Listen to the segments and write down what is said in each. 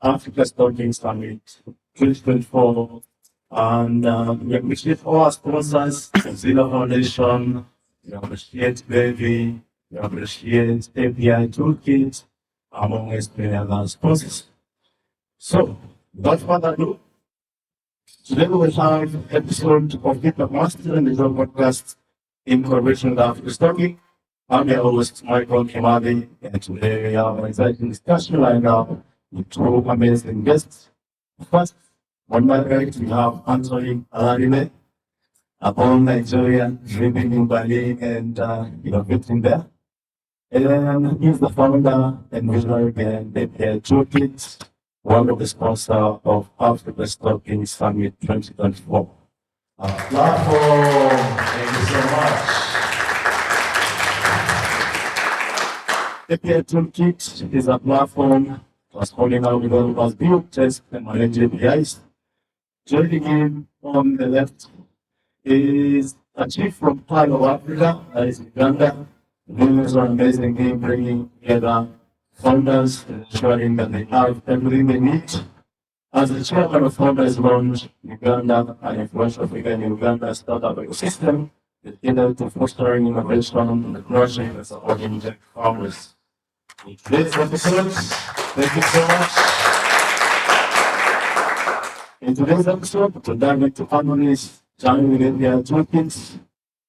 Africa's Talking Summit 2024. And we appreciate all our sponsors, Zilla Foundation, we appreciate Baby, we appreciate API Toolkit, among many other sponsors. So, without further ado, today we have episode of GitHub Master and Digital Podcast in collaboration with Africa's Talking. I'm your host, Michael Kimadi, and today we have an exciting discussion lined up with two amazing guests. First, on my right, we have Anthony Alarime, a born Nigerian living in Bali and innovating there. And he's the founder and visionary behind API Toolkit, one of the sponsors of Africa's Talking Summit 2024. Platform, thank you so much. API Toolkit is a platform transforming how developers build, test, and manage APIs. Joining him on the left is a chief from part of Africa, that is Uganda, doing an amazing thing, bringing together founders, ensuring that they have everything they need. As the chairman of Founders Launch Uganda, an influential figure in Uganda startup ecosystem, dedicated to fostering innovation, entrepreneurship, and supporting tech founders. In today's episode, thank you so much. In today's episode, to dive into families, journey with API Toolkit,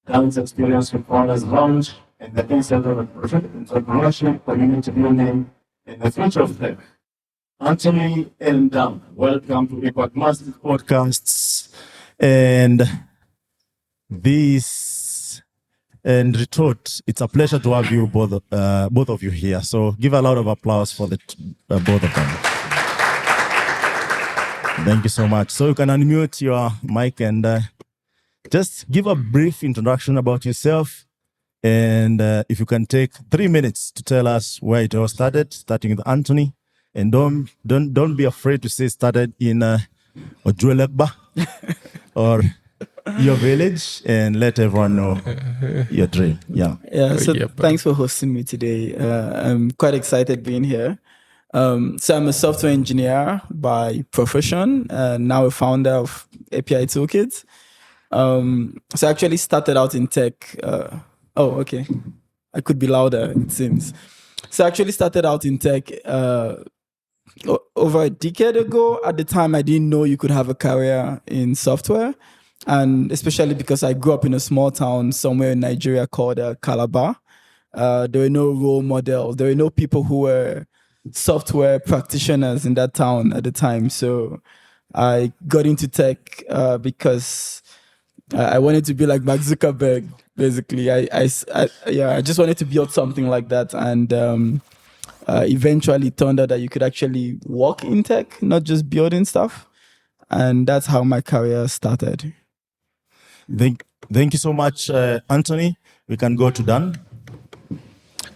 talent experience with Founders Launch, and the concept of entrepreneurship, community building, and the future of tech. Anthony and Dan, welcome to Impact Master Podcasts and Retold. It's a pleasure to have you both of you here. So give a lot of applause for the both of them. Thank you so much. So you can unmute your mic and just give a brief introduction about yourself. And if you can take 3 minutes to tell us where it all started, starting with Anthony. And don't be afraid to say started in Ojuelegba or your village, and let everyone know your dream. Yeah. So thanks for hosting me today. I'm quite excited being here. So I'm a software engineer by profession, now a founder of API Toolkit. So I actually started out in tech. Okay. I could be louder, it seems. So I actually started out in tech over a decade ago. At the time, I didn't know you could have a career in software. And especially because I grew up in a small town somewhere in Nigeria called Calabar. There were no role models. There were no people who were software practitioners in that town at the time. So I got into tech because I wanted to be like Mark Zuckerberg, basically. I just wanted to build something like that. And eventually it turned out that you could actually work in tech, not just building stuff. And that's how my career started. Thank you so much, Anthony. We can go to Dan.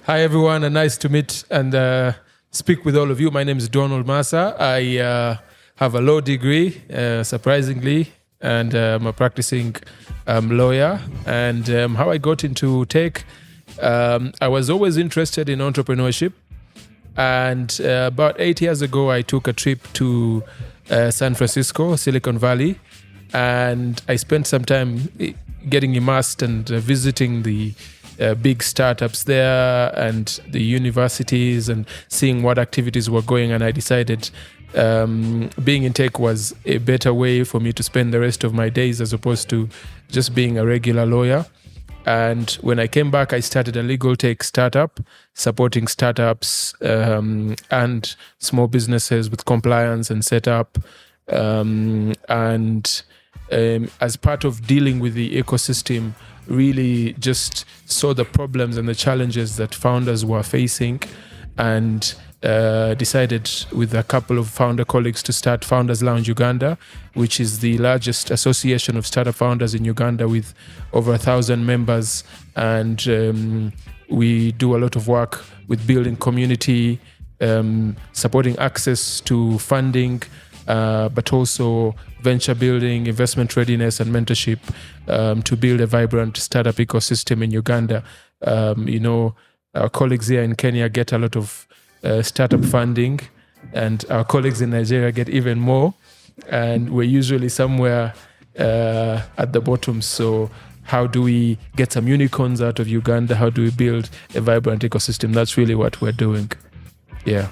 Hi, everyone, and nice to meet and speak with all of you. My name is Donald Massa. I have a law degree, surprisingly, and I'm a practicing lawyer. And how I got into tech, I was always interested in entrepreneurship. And about 8 years ago, I took a trip to San Francisco, Silicon Valley. And I spent some time getting immersed and visiting the big startups there and the universities and seeing what activities were going. And I decided being in tech was a better way for me to spend the rest of my days as opposed to just being a regular lawyer. And when I came back, I started a legal tech startup, supporting startups and small businesses with compliance and setup. As part of dealing with the ecosystem, really just saw the problems and the challenges that founders were facing, and decided with a couple of founder colleagues to start Founders Lounge Uganda, which is the largest association of startup founders in Uganda with over 1,000 members. And we do a lot of work with building community, supporting access to funding, but also venture building, investment readiness, and mentorship to build a vibrant startup ecosystem in Uganda. Our colleagues here in Kenya get a lot of startup funding, and our colleagues in Nigeria get even more, and we're usually somewhere at the bottom. So how do we get some unicorns out of Uganda? How do we build a vibrant ecosystem? That's really what we're doing. Yeah.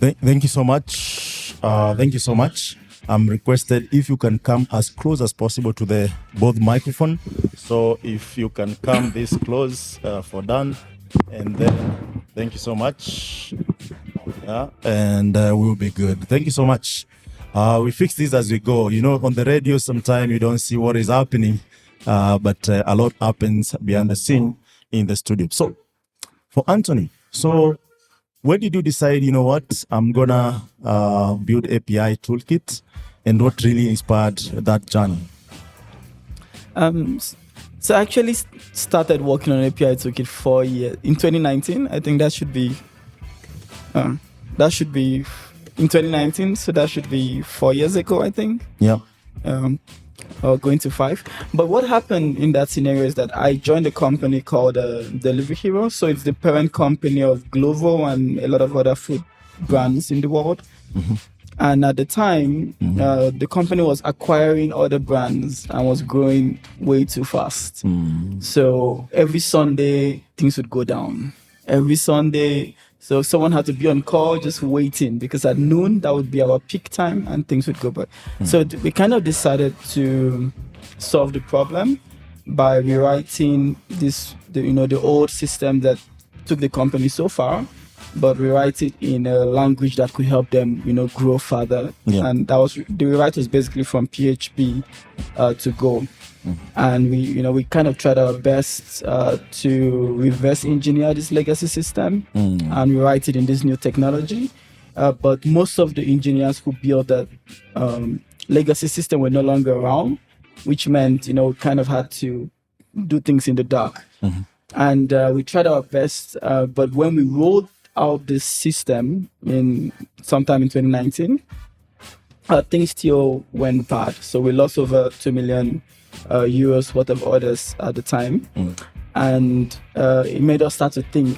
Thank you so much. Thank you so much. I'm requested if you can come as close as possible to the both microphone. So if you can come this close for Dan, and then thank you so much. Yeah, and we'll be good. Thank you so much. We fix this as we go. You know, on the radio, sometimes you don't see what is happening, but a lot happens behind the scene in the studio. So for Anthony, so when did you decide, you know what, I'm gonna build API toolkit, and what really inspired that journey? So I actually started working on API toolkit 4 years in 2019. I think that should be in 2019. So that should be 4 years ago, I think. Yeah. Or going to 5. But what happened in that scenario is that I joined a company called Delivery Hero. So it's the parent company of Glovo and a lot of other food brands in the world. Mm-hmm. And at the time, the company was acquiring other brands and was growing way too fast. So every Sunday, things would go down. Every Sunday, so someone had to be on call just waiting, because at noon, that would be our peak time and things would go back. So we kind of decided to solve the problem by rewriting the old system that took the company so far, but rewrite it in a language that could help them, grow further. Yeah. And that was the rewrite was basically from PHP to Go. And we kind of tried our best to reverse engineer this legacy system and rewrite it in this new technology. But most of the engineers who built that legacy system were no longer around, which meant, we kind of had to do things in the dark. And we tried our best, but when we rolled out this system sometime in 2019, things still went bad. So we lost over 2 million euros worth of orders at the time. And it made us start to think,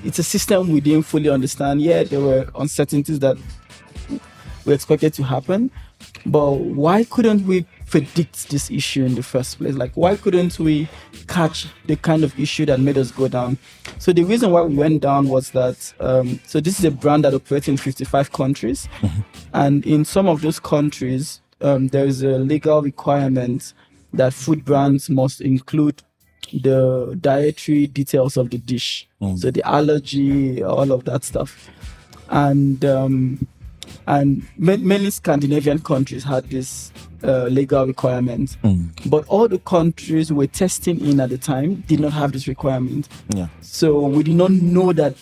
it's a system we didn't fully understand. Yeah, there were uncertainties that we expected to happen, but why couldn't we predict this issue in the first place? Like, why couldn't we catch the kind of issue that made us go down? So the reason why we went down was that, so this is a brand that operates in 55 countries. And in some of those countries, there is a legal requirement that food brands must include the dietary details of the dish. So the allergy, all of that stuff. And many Scandinavian countries had this legal requirement, but all the countries we're testing in at the time did not have this requirement. So we did not know that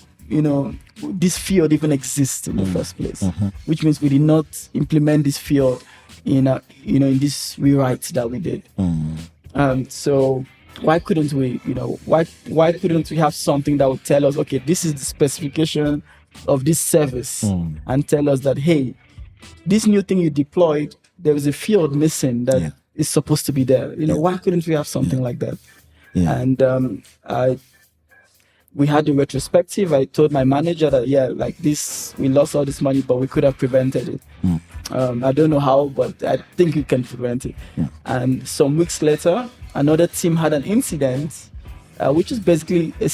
this field even exists in the first place, which means we did not implement this field in in this rewrite that we did. So why couldn't we why couldn't we have something that would tell us, okay, this is the specification of this service, and tell us that, hey, this new thing you deployed, there is a field missing that is supposed to be there. Why couldn't we have something like that? And we had the retrospective. I told my manager that, like this, we lost all this money, but we could have prevented it. I don't know how, but I think we can prevent it. And some weeks later, another team had an incident, which is basically a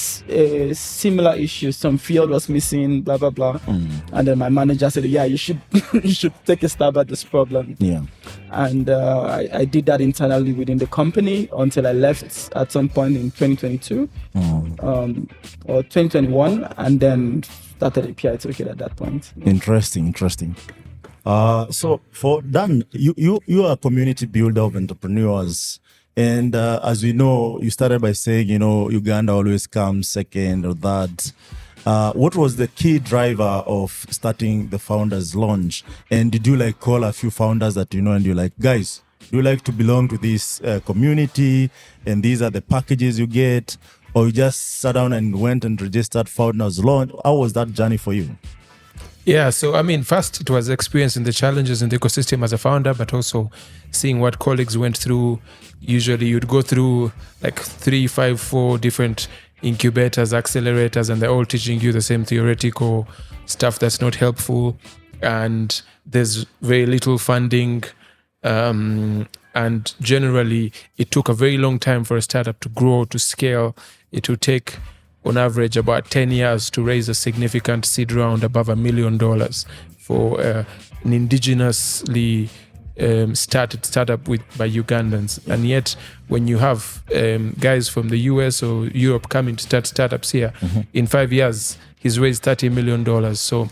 similar issue. Some field was missing, blah, blah, blah. And then my manager said, you should you should take a stab at this problem. And I did that internally within the company until I left at some point in 2022 or 2021, and then started API Toolkit at that point. Interesting. So for Dan, you are a community builder of entrepreneurs. And as we know, you started by saying, Uganda always comes second or third. What was the key driver of starting the Founders Launch? And did you call a few founders that and you're like, guys, do you like to belong to this community? And these are the packages you get? Or you just sat down and went and registered Founders Launch? How was that journey for you? Yeah, so first it was experiencing the challenges in the ecosystem as a founder, but also seeing what colleagues went through. Usually you'd go through 3, 5, 4 different incubators, accelerators, and they're all teaching you the same theoretical stuff that's not helpful. And there's very little funding. And generally, it took a very long time for a startup to grow, to scale. It would take, on average, about 10 years to raise a significant seed round above $1 million for an indigenously started startup by Ugandans. And yet, when you have guys from the US or Europe coming to start startups here, in 5 years, he's raised $30 million. So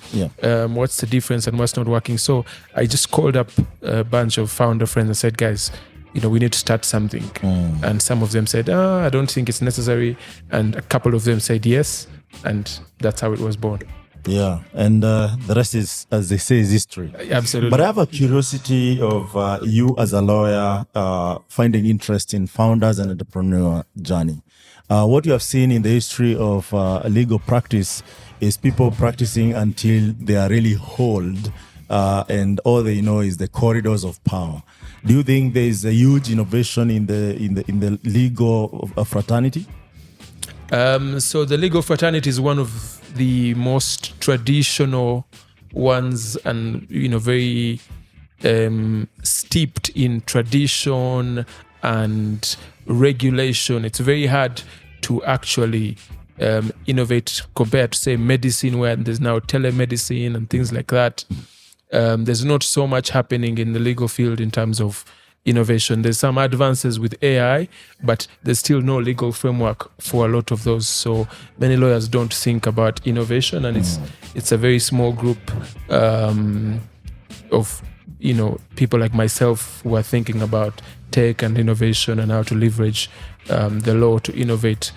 what's the difference and what's not working? So I just called up a bunch of founder friends and said, guys, we need to start something. And some of them said, I don't think it's necessary. And a couple of them said yes. And that's how it was born. Yeah, and the rest is, as they say, is history. Absolutely. But I have a curiosity of you as a lawyer finding interest in founders and entrepreneur journey. What you have seen in the history of legal practice is people practicing until they are really old, and all they know is the corridors of power. Do you think there is a huge innovation in the legal fraternity? So the legal fraternity is one of the most traditional ones, and very steeped in tradition and regulation. It's very hard to actually innovate compared to, say, medicine, where there's now telemedicine and things like that. There's not so much happening in the legal field in terms of innovation. There's some advances with AI, but there's still no legal framework for a lot of those. So many lawyers don't think about innovation, and it's a very small group of people like myself who are thinking about tech and innovation and how to leverage the law to innovate,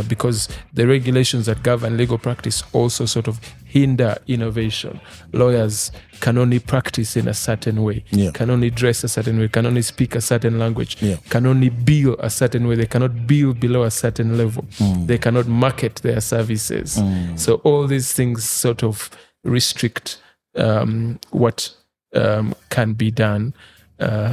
because the regulations that govern legal practice also sort of hinder innovation. Lawyers can only practice in a certain way, can only dress a certain way, can only speak a certain language, can only bill a certain way. They cannot bill below a certain level. They cannot market their services. So all these things sort of restrict what can be done.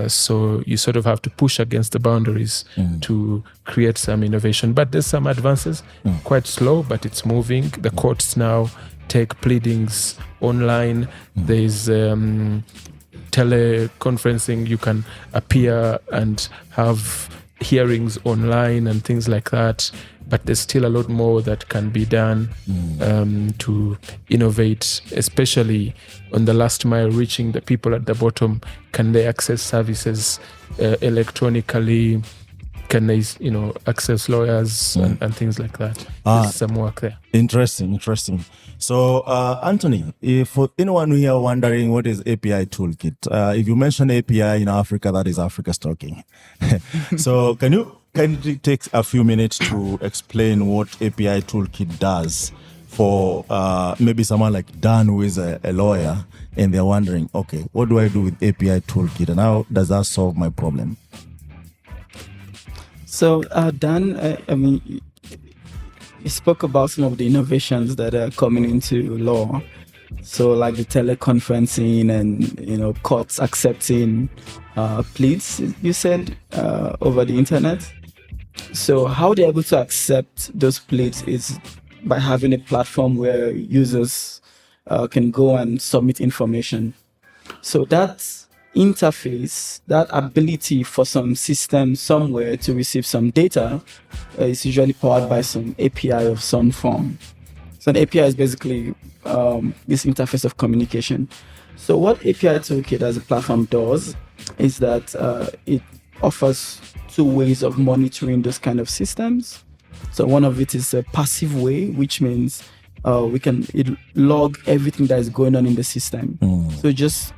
So you sort of have to push against the boundaries to create some innovation. But there's some advances, quite slow, but it's moving. The courts now take pleadings online. There's teleconferencing. You can appear and have hearings online and things like that. But there's still a lot more that can be done to innovate, especially on the last mile, reaching the people at the bottom. Can they access services electronically? Can they, access lawyers and things like that? There's some work there. Interesting. So, Anthony, if for anyone here wondering what is API Toolkit, if you mention API in Africa, that is Africa's talking. So, can you take a few minutes to explain what API Toolkit does for maybe someone like Dan, who is a lawyer, and they're wondering, okay, what do I do with API Toolkit, and how does that solve my problem? So, Dan, you spoke about some of the innovations that are coming into law. So, like the teleconferencing and, courts accepting pleads, you said, over the internet. So how they're able to accept those pleads is by having a platform where users can go and submit information. So that interface, that ability for some system somewhere to receive some data is usually powered by some API of some form. So an API is basically this interface of communication. So what API Toolkit as a platform does is that it offers two ways of monitoring those kind of systems. So one of it is a passive way, which means we can log everything that is going on in the system. So just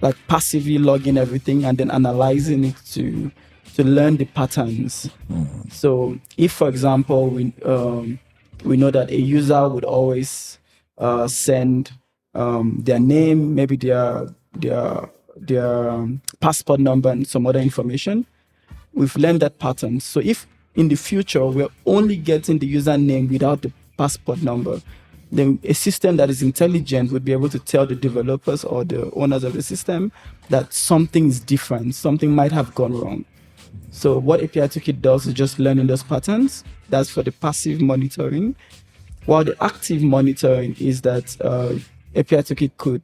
like passively logging everything and then analyzing it to learn the patterns. So if, for example, we know that a user would always send their name, maybe their passport number and some other information, we've learned that pattern. So if in the future we're only getting the username without the passport number, then a system that is intelligent would be able to tell the developers or the owners of the system that something is different, something might have gone wrong. So what API Toolkit does is just learning those patterns. That's for the passive monitoring. While the active monitoring is that API Toolkit could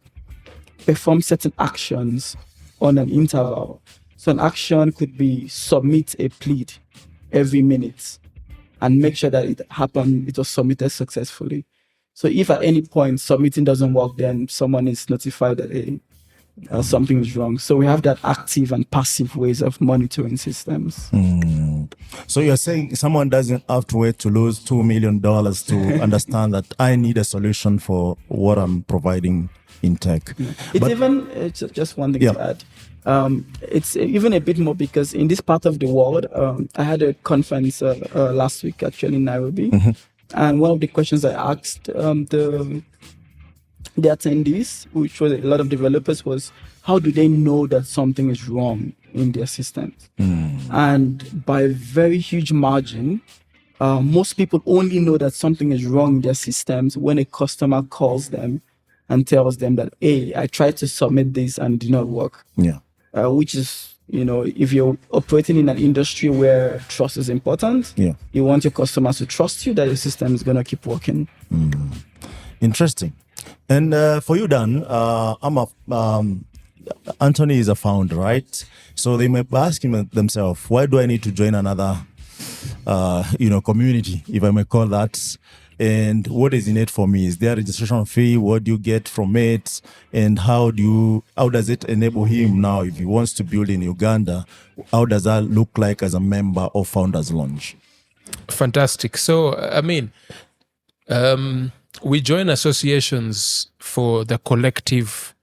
perform certain actions on an interval. So an action could be submit a plead every minute and make sure that it was submitted successfully. So if at any point submitting doesn't work, then someone is notified that something is wrong. So we have that active and passive ways of monitoring systems. So you're saying someone doesn't have to wait to lose $2 million to understand that I need a solution for what I'm providing in tech. It's just one thing to add. It's even a bit more because in this part of the world, I had a conference last week actually in Nairobi. And one of the questions I asked the attendees, which was a lot of developers, was how do they know that something is wrong in their systems? And by a very huge margin, most people only know that something is wrong in their systems when a customer calls them and tells them that, hey, I tried to submit this and it did not work. Which is, if you're operating in an industry where trust is important, you want your customers to trust you that your system is going to keep working. Interesting. And for you, Dan, Anthony is a founder, right? So they might be asking themselves, why do I need to join another, community, if I may call that? And what is in it for me? Is there a registration fee? What do you get from it? And how does it enable him now, if he wants to build in Uganda? How does that look like as a member of Founders Launch? Fantastic. So, we join associations for the collective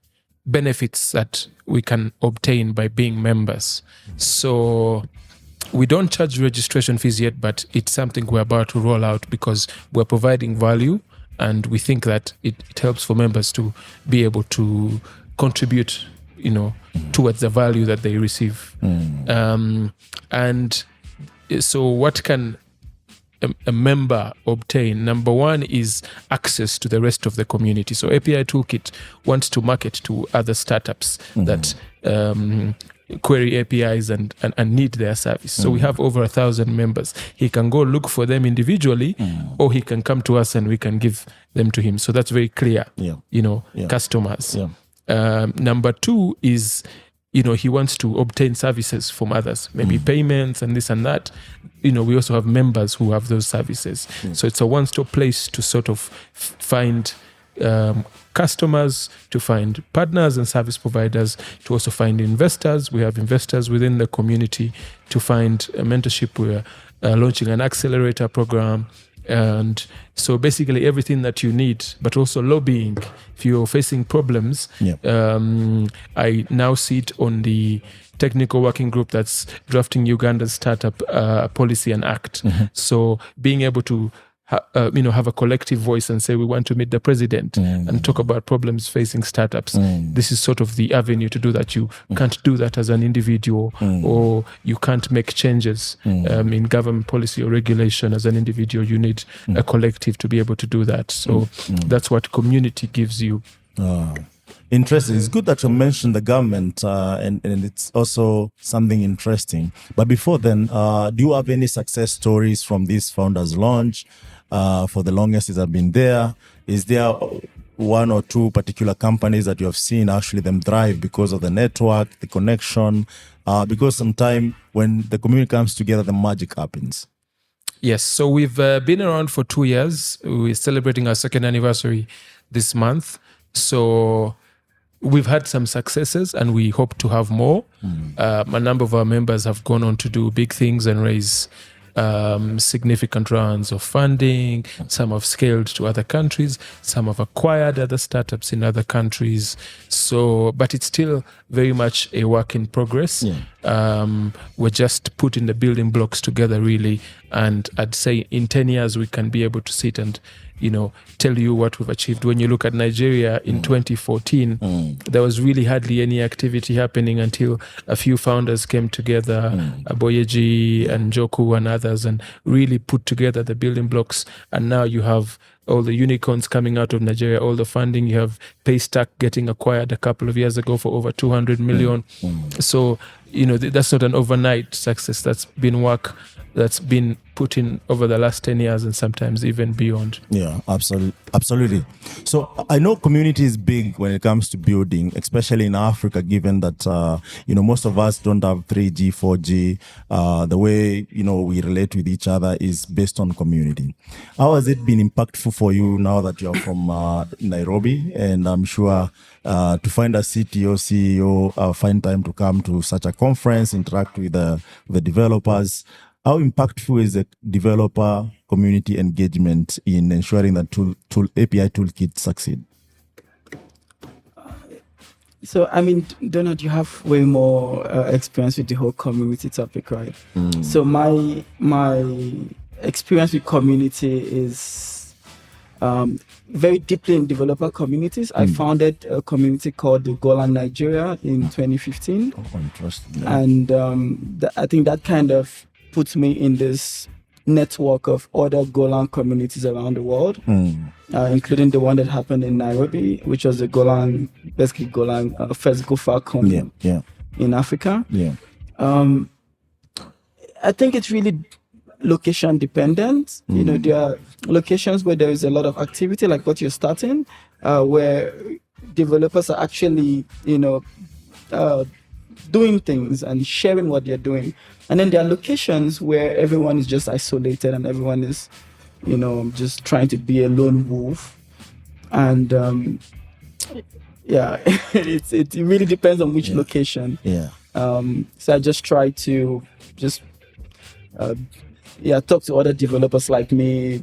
benefits that we can obtain by being members. So we don't charge registration fees yet, but it's something we're about to roll out because we're providing value and we think that it helps for members to be able to contribute, towards the value that they receive. And so what can a member obtain? Number one is access to the rest of the community. So API Toolkit wants to market to other startups that query APIs and need their service. So we have over 1,000 members. He can go look for them individually or he can come to us and we can give them to him. So that's very clear, customers. Number two is, he wants to obtain services from others, maybe payments and this and that. We also have members who have those services. So it's a one-stop place to sort of find customers, to find partners and service providers, to also find investors. We have investors within the community, to find mentorship. We're launching an accelerator program. And so basically everything that you need, but also lobbying. If you're facing problems, I now sit on the technical working group that's drafting Uganda's startup policy and act. So being able to have a collective voice and say we want to meet the president and talk about problems facing startups. This is sort of the avenue to do that. You can't do that as an individual, or you can't make changes in government policy or regulation as an individual. You need a collective to be able to do that. So that's what community gives you. Interesting. It's good that you mentioned the government, and it's also something interesting. But before then, do you have any success stories from this Founders Launch? For the longest it has been there. Is there one or two particular companies that you have seen actually them thrive because of the network, the connection? Because sometimes when the community comes together, the magic happens. Yes. So we've been around for 2 years. We're celebrating our second anniversary this month. So we've had some successes and we hope to have more. A number of our members have gone on to do big things and raise significant rounds of funding. Some have scaled to other countries. Some have acquired other startups in other countries. So, but it's still very much a work in progress. We're just putting the building blocks together, really. And I'd say in 10 years, we can be able to sit and, tell you what we've achieved. When you look at Nigeria in 2014, there was really hardly any activity happening until a few founders came together, Aboyeji and Joku and others, and really put together the building blocks. And now you have all the unicorns coming out of Nigeria, all the funding. You have Paystack getting acquired a couple of years ago for over 200 million. So, that's not an overnight success. That's been work that's been put in over the last 10 years and sometimes even beyond. Yeah, absolutely. So I know community is big when it comes to building, especially in Africa, given that, most of us don't have 3G, 4G. The way, we relate with each other is based on community. How has it been impactful for you now that you're from Nairobi? And I'm sure to find a CTO, CEO, find time to come to such a conference, interact with the developers. How impactful is the developer community engagement in ensuring that API toolkits succeed? So, Donald, you have way more experience with the whole community topic, right? So my experience with community is very deeply in developer communities. I founded a community called the Golan Nigeria in 2015. Oh, interesting. And I think that kind of puts me in this network of other Golan communities around the world, including the one that happened in Nairobi, which was the Golan first GoFar in Africa. Yeah. I think it's really location dependent. There are locations where there is a lot of activity, like what you're starting, where developers are actually, doing things and sharing what they're doing. And then there are locations where everyone is just isolated and everyone is, just trying to be a lone wolf. And it really depends on which location. Yeah. So I just try to talk to other developers like me,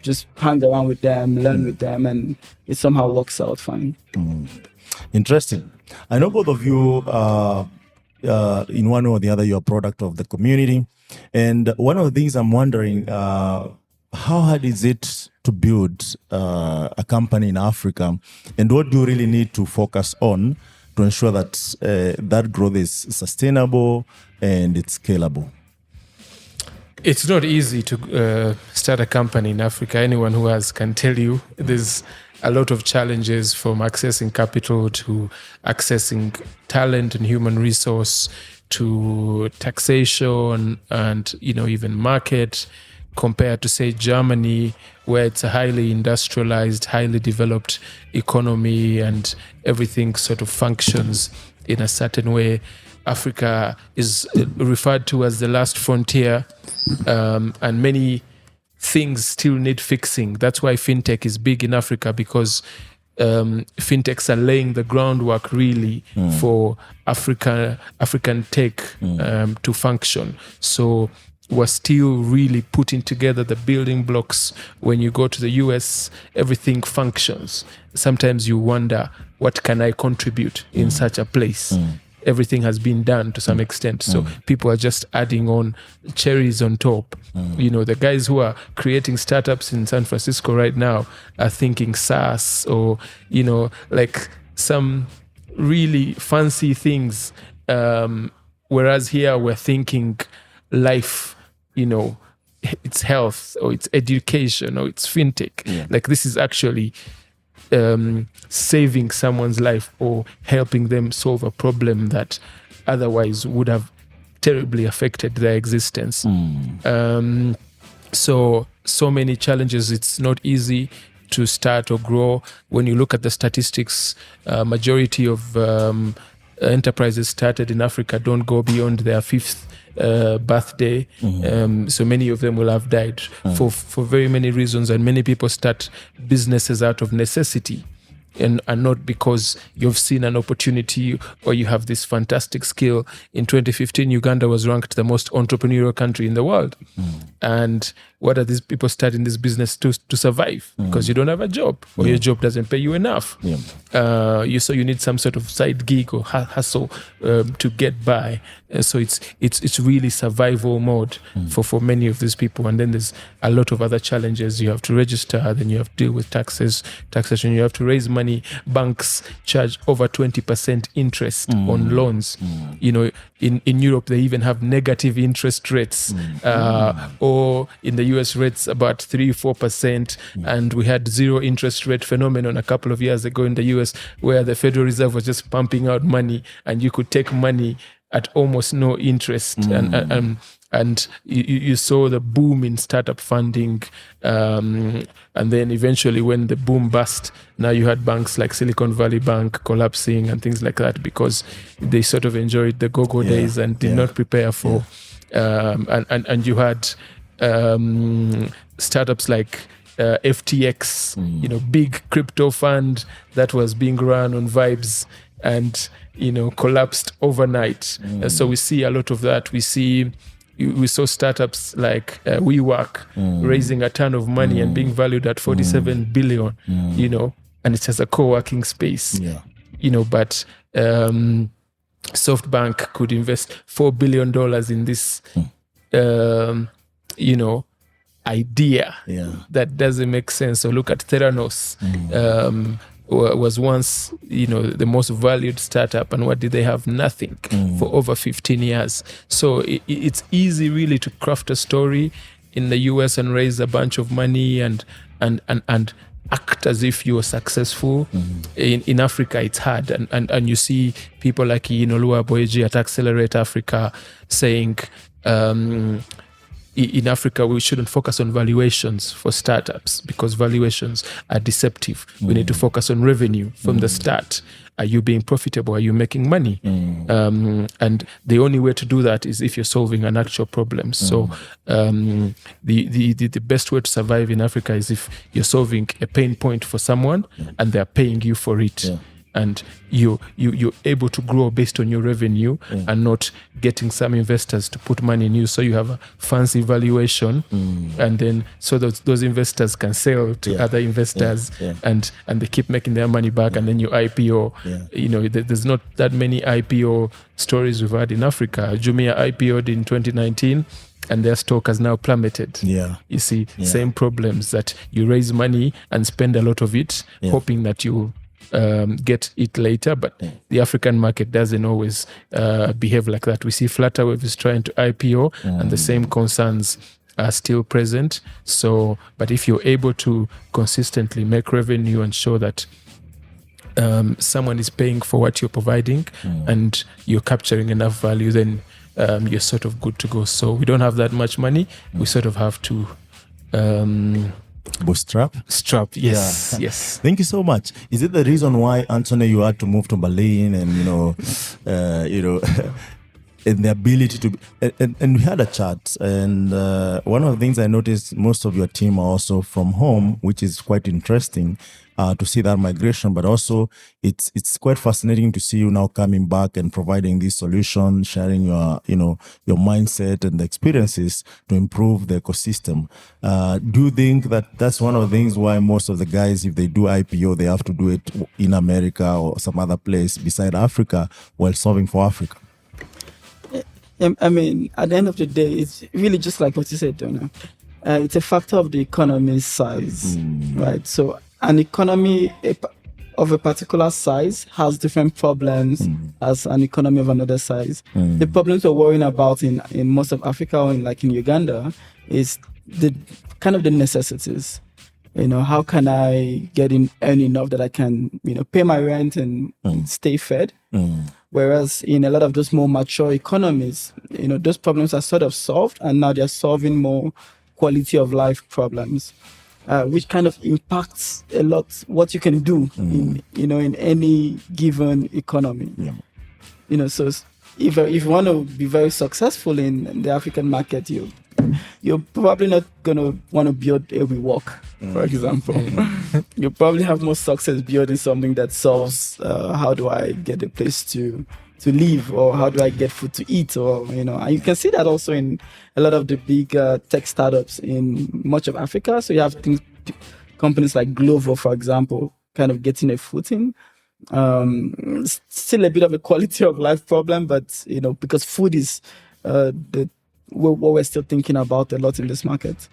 just hang around with them, learn with them, and it somehow works out fine. Interesting. I know both of you, in one or the other, you're a product of the community. And one of the things I'm wondering, how hard is it to build a company in Africa? And what do you really need to focus on to ensure that that growth is sustainable and it's scalable? It's not easy to start a company in Africa. Anyone who has can tell you there's a lot of challenges, from accessing capital to accessing talent and human resource to taxation and even market, compared to, say, Germany, where it's a highly industrialized, highly developed economy and everything sort of functions in a certain way. Africa is referred to as the last frontier, and many things still need fixing. That's why fintech is big in Africa, because fintechs are laying the groundwork really for African tech to function. So we're still really putting together the building blocks. When you go to the US, everything functions. Sometimes you wonder, what can I contribute in such a place? Everything has been done to some extent. So people are just adding on cherries on top. The guys who are creating startups in San Francisco right now are thinking SaaS or, like some really fancy things. Whereas here we're thinking life, it's health or it's education or it's fintech. Like this is actually saving someone's life or helping them solve a problem that otherwise would have terribly affected their existence. So many challenges. It's not easy to start or grow. When you look at the statistics, majority of enterprises started in Africa don't go beyond their fifth birthday. So many of them will have died for very many reasons, and many people start businesses out of necessity and not because you've seen an opportunity or you have this fantastic skill. In 2015, Uganda was ranked the most entrepreneurial country in the world. And what are these people starting this business to survive? Because you don't have a job or your job doesn't pay you enough. you need some sort of side gig or hustle to get by. So it's really survival mode for many of these people. And then there's a lot of other challenges. You have to register, then you have to deal with taxation. You have to raise money. Banks charge over 20% interest on loans. You know, in Europe they even have negative interest rates, or in the US rates about 3-4%. And we had zero interest rate phenomenon a couple of years ago in the US, where the Federal Reserve was just pumping out money and you could take money at almost no interest. And you saw the boom in startup funding, and then eventually when the boom bust, now you had banks like Silicon Valley Bank collapsing and things like that, because they sort of enjoyed the go-go days and did not prepare for and you had startups like FTX, you know, big crypto fund that was being run on vibes and, you know, collapsed overnight. So we see a lot of that. We saw startups like WeWork raising a ton of money and being valued at 47 billion, you know, and it's as a co-working space, you know, but SoftBank could invest $4 billion in this, you know, idea that doesn't make sense. So look at Theranos, was once, you know, the most valued startup, and what did they have? Nothing for over 15 years. So it's easy really to craft a story in the US and raise a bunch of money and act as if you're successful. In Africa it's hard, and you see people like Inolua Boyeji at Accelerate Africa saying in Africa, we shouldn't focus on valuations for startups because valuations are deceptive. We need to focus on revenue from the start. Are you being profitable? Are you making money? And the only way to do that is if you're solving an actual problem. So the best way to survive in Africa is if you're solving a pain point for someone and they're paying you for it. And you're able to grow based on your revenue and not getting some investors to put money in you. So you have a fancy valuation, and then so those investors can sell to other investors, and they keep making their money back, and then you IPO. You know, there's not that many IPO stories we've had in Africa. Jumia IPO'd in 2019. And their stock has now plummeted. You see, same problems, that you raise money and spend a lot of it, hoping that you get it later, but the African market doesn't always behave like that. We see Flutterwave is trying to IPO, and the same concerns are still present. So, but if you're able to consistently make revenue and show that someone is paying for what you're providing and you're capturing enough value, then you're sort of good to go. So we don't have that much money. We sort of have to bootstrap. Yes, yes. Thank you so much. Is it the reason why, Anthony, you had to move to Berlin, and and the ability to and we had a chat, and one of the things I noticed, most of your team are also from home, which is quite interesting to see that migration, but also it's quite fascinating to see you now coming back and providing this solution, sharing your your mindset and the experiences to improve the ecosystem. Do you think that that's one of the things why most of the guys, if they do IPO, they have to do it in America or some other place beside Africa while solving for Africa? I mean, at the end of the day, it's really just like what you said, Donna. It's a factor of the economy's size, right? So an economy of a particular size has different problems as an economy of another size. The problems we're worrying about in most of Africa, or in Uganda, is the kind of the necessities. You know, how can I earn enough that I can, pay my rent and stay fed? Whereas in a lot of those more mature economies, those problems are sort of solved, and now they're solving more quality of life problems, which kind of impacts a lot what you can do in any given economy. So if you want to be very successful in the African market, you're probably not going to want to build a WeWork, for example. You probably have more success building something that solves how do I get a place to live, or how do I get food to eat, or and you can see that also in a lot of the big tech startups in much of Africa. So you have companies like Glovo, for example, kind of getting a footing Still a bit of a quality of life problem, but because food is what we're still thinking about a lot in this market.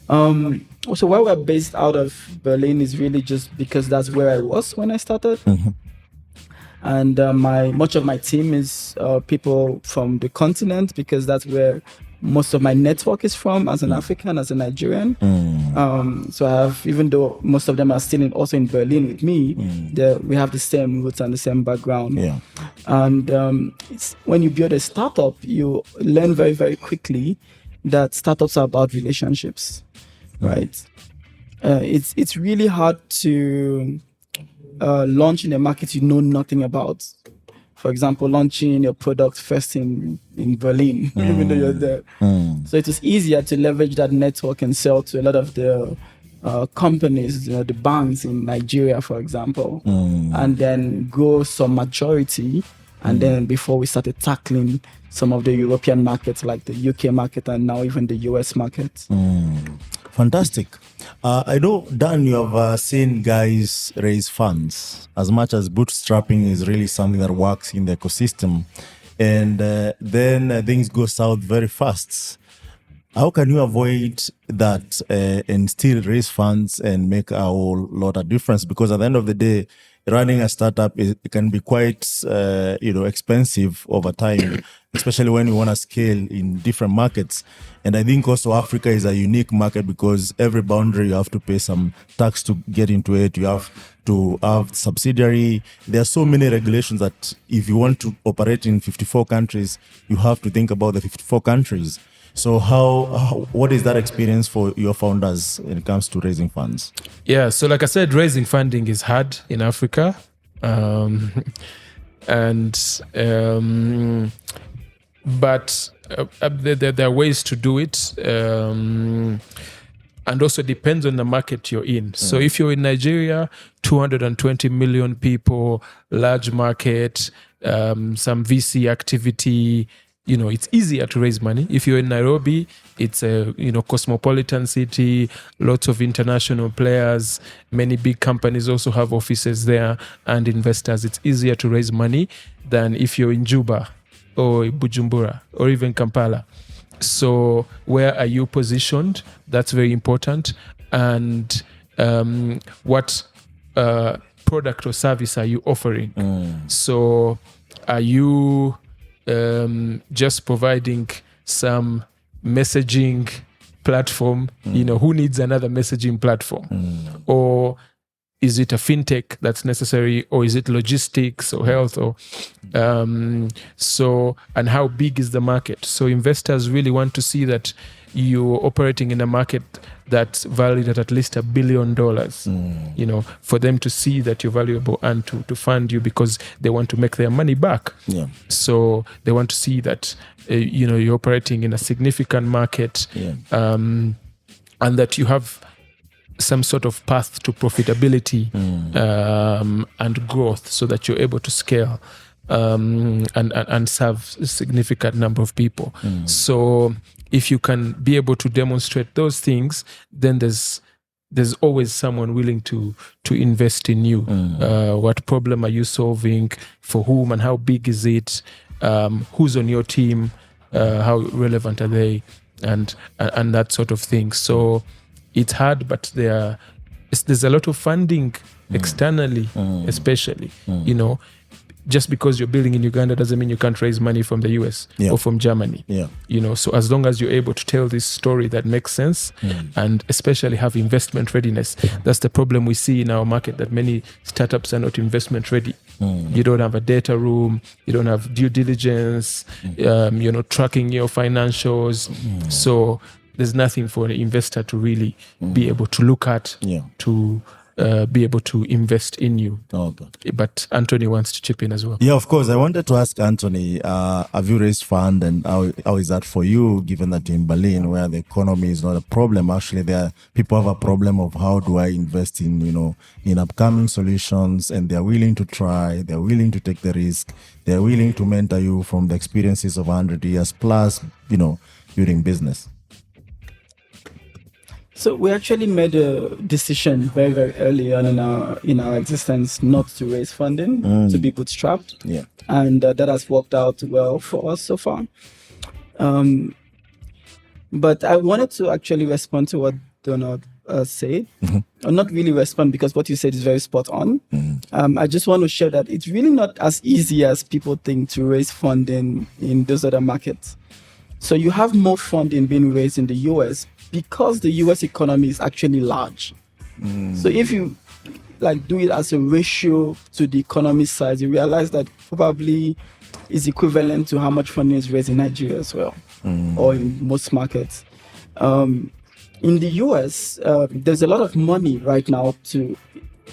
So why we're based out of Berlin is really just because that's where I was when I started. And much of my team is people from the continent, because that's where most of my network is from as an African, as a Nigerian. So I have, even though most of them are still also in Berlin with me, we have the same roots and the same background. Yeah. And when you build a startup, you learn very, very quickly that startups are about relationships, right? It's really hard to launch in a market you know nothing about. For example, launching your product first in Berlin, even though you're there. So it is easier to leverage that network and sell to a lot of the companies, the banks in Nigeria, for example, and then grow some maturity. And then before we started tackling some of the European markets, like the UK market and now even the US market. Fantastic. I know, Dan, you have seen guys raise funds. As much as bootstrapping is really something that works in the ecosystem, and then things go south very fast. How can you avoid that and still raise funds and make a whole lot of difference? Because at the end of the day, running a startup it can be quite expensive over time, especially when you want to scale in different markets. And I think also Africa is a unique market because every boundary you have to pay some tax to get into it. You have to have subsidiary. There are so many regulations that if you want to operate in 54 countries, you have to think about the 54 countries. So what is that experience for your founders when it comes to raising funds? Yeah, so like I said, raising funding is hard in Africa. But there are ways to do it. And also depends on the market you're in. So if you're in Nigeria, 220 million people, large market, some VC activity, it's easier to raise money. If you're in Nairobi, it's a cosmopolitan city, lots of international players, many big companies also have offices there and investors. It's easier to raise money than if you're in Juba or Bujumbura or even Kampala. So where are you positioned? That's very important. And what product or service are you offering? So are you just providing some messaging platform? Who needs another messaging platform? Or is it a fintech that's necessary, or is it logistics or health? Or and how big is the market? So investors really want to see that you're operating in a market that's valued at least $1 billion, for them to see that you're valuable and to fund you, because they want to make their money back. Yeah. So they want to see that you're operating in a significant market, and that you have some sort of path to profitability and growth, so that you're able to scale and serve a significant number of people. So if you can be able to demonstrate those things, then there's always someone willing to invest in you. What problem are you solving? For whom and how big is it? Who's on your team? How relevant are they? And that sort of thing. So it's hard, but there's a lot of funding externally, especially. Just because you're building in Uganda doesn't mean you can't raise money from the US or from Germany. So as long as you're able to tell this story that makes sense, and especially have investment readiness. That's the problem we see in our market, that many startups are not investment ready. You don't have a data room, you don't have due diligence, you're not tracking your financials. So there's nothing for an investor to really be able to look at to be able to invest in you. But Anthony wants to chip in as well. Yeah, of course. I wanted to ask Anthony, have you raised fund, and how is that for you, given that in Berlin, where the economy is not a problem? Actually, there people have a problem of how do I invest in upcoming solutions, and they're willing to try, they're willing to take the risk, they're willing to mentor you from the experiences of 100 years plus, building business. So we actually made a decision very, very early on in our existence not to raise funding, to be bootstrapped. Yeah. And that has worked out well for us so far. But I wanted to actually respond to what Donald said. Or not really respond, because what you said is very spot on. I just want to share that it's really not as easy as people think to raise funding in those other markets. So you have more funding being raised in the US because the US economy is actually large. So if you do it as a ratio to the economy size, you realize that probably is equivalent to how much funding is raised in Nigeria as well, or in most markets. In the US, there's a lot of money right now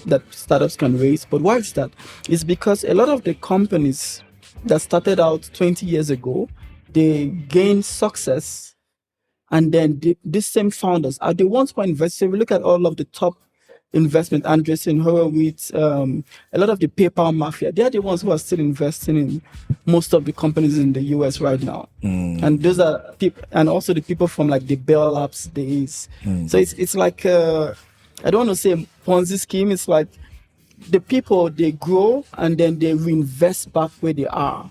that startups can raise. But why is that? It's because a lot of the companies that started out 20 years ago, they gained success, and then these same founders are the ones who are investing. We look at all of the top investment, Andreessen Horowitz, a lot of the PayPal mafia. They are the ones who are still investing in most of the companies in the US right now. And those are people, and also the people from the Bell Labs days. So it's like I don't want to say Ponzi scheme. It's like the people, they grow and then they reinvest back where they are.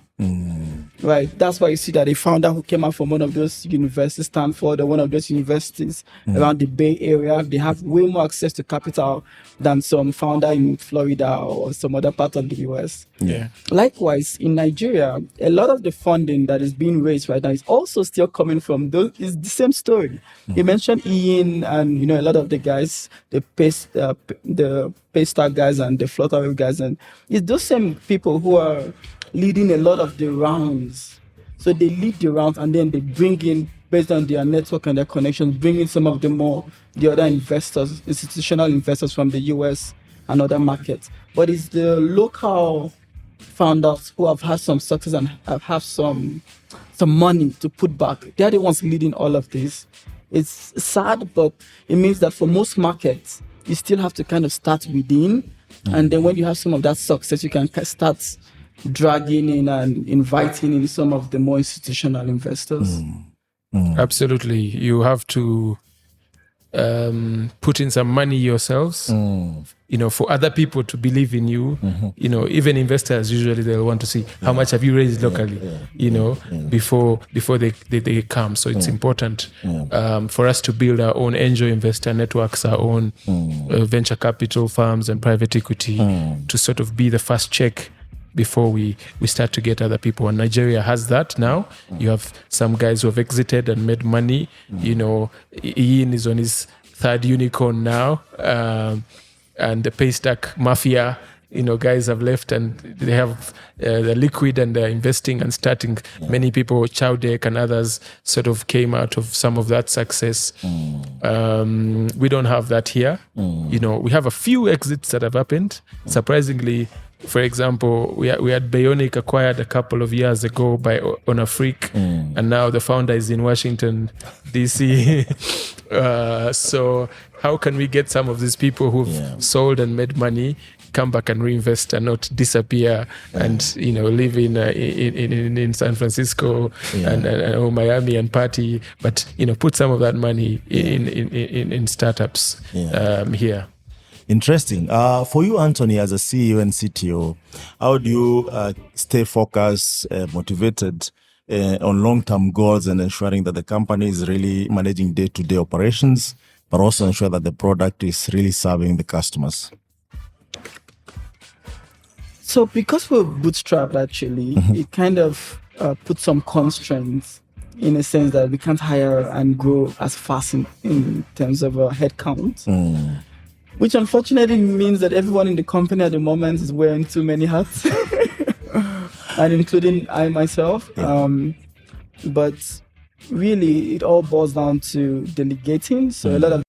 Right. That's why you see that a founder who came out from one of those universities, Stanford, or one of those universities around the Bay Area, they have way more access to capital than some founder in Florida or some other part of the US. Yeah. Likewise, in Nigeria, a lot of the funding that is being raised right now is also still coming from those. It's the same story. You mentioned Ian and a lot of the guys, the Paystar guys and the Flutterwave guys, and it's those same people who are leading a lot of the rounds. So they lead the rounds and then they bring in, based on their network and their connections, bring in some of the other investors, institutional investors from the US and other markets. But it's the local founders who have had some success and have some money to put back. They're the ones leading all of this. It's sad, but it means that for most markets, you still have to kind of start within. And then when you have some of that success, you can start dragging in and inviting in some of the more institutional investors. Absolutely. You have to put in some money yourselves, for other people to believe in you. Even investors, usually they'll want to see how much have you raised locally, before they come. So it's important for us to build our own angel investor networks, our own venture capital firms and private equity to sort of be the first check before we start to get other people. And Nigeria has that now. You have some guys who have exited and made money. Ian is on his third unicorn now. And the Paystack Mafia, guys have left and they have the liquid and they're investing and starting. Many people, Chowdek and others, sort of came out of some of that success. We don't have that here. We have a few exits that have happened. Surprisingly, for example, we had Bionic acquired a couple of years ago by Onafric, and now the founder is in Washington, D.C. So how can we get some of these people who've sold and made money come back and reinvest and not disappear and live in San Francisco and Miami and party, but put some of that money in startups here. Interesting. For you, Anthony, as a CEO and CTO, how do you stay focused, motivated on long-term goals and ensuring that the company is really managing day-to-day operations, but also ensure that the product is really serving the customers? So because we're bootstrapped, actually, it kind of puts some constraints in a sense that we can't hire and grow as fast in terms of headcount. Which unfortunately means that everyone in the company at the moment is wearing too many hats, and including I myself. But really, it all boils down to delegating. So a lot of